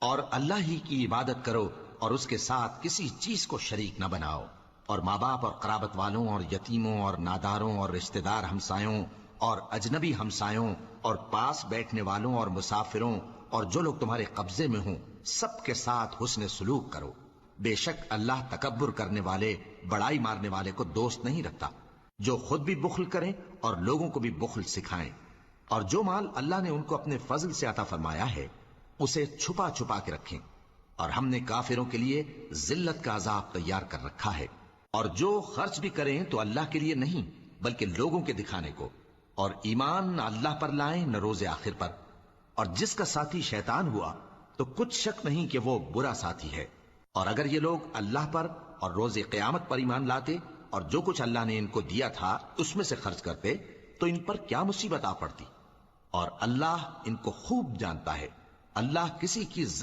اور اللہ ہی کی عبادت کرو اور اس کے ساتھ کسی چیز کو شریک نہ بناؤ، اور ماں باپ اور قرابت والوں اور یتیموں اور ناداروں اور رشتہ دار ہمسایوں اور اجنبی ہمسایوں اور پاس بیٹھنے والوں اور مسافروں اور جو لوگ تمہارے قبضے میں ہوں سب کے ساتھ حسن سلوک کرو۔ بے شک اللہ تکبر کرنے والے، بڑائی مارنے والے کو دوست نہیں رکھتا۔ جو خود بھی بخل کریں اور لوگوں کو بھی بخل سکھائیں، اور جو مال اللہ نے ان کو اپنے فضل سے عطا فرمایا ہے اسے چھپا چھپا کے رکھیں، اور ہم نے کافروں کے لیے ذلت کا عذاب تیار کر رکھا ہے۔ اور جو خرچ بھی کریں تو اللہ کے لیے نہیں بلکہ لوگوں کے دکھانے کو، اور ایمان نہ اللہ پر لائیں نہ روز آخر پر، اور جس کا ساتھی شیطان ہوا تو کچھ شک نہیں کہ وہ برا ساتھی ہے۔ اور اگر یہ لوگ اللہ پر اور روز قیامت پر ایمان لاتے اور جو کچھ اللہ نے ان کو دیا تھا اس میں سے خرچ کرتے تو ان پر کیا مصیبت آ پڑتی، اور اللہ ان کو خوب جانتا ہے۔ اللہ کسی کی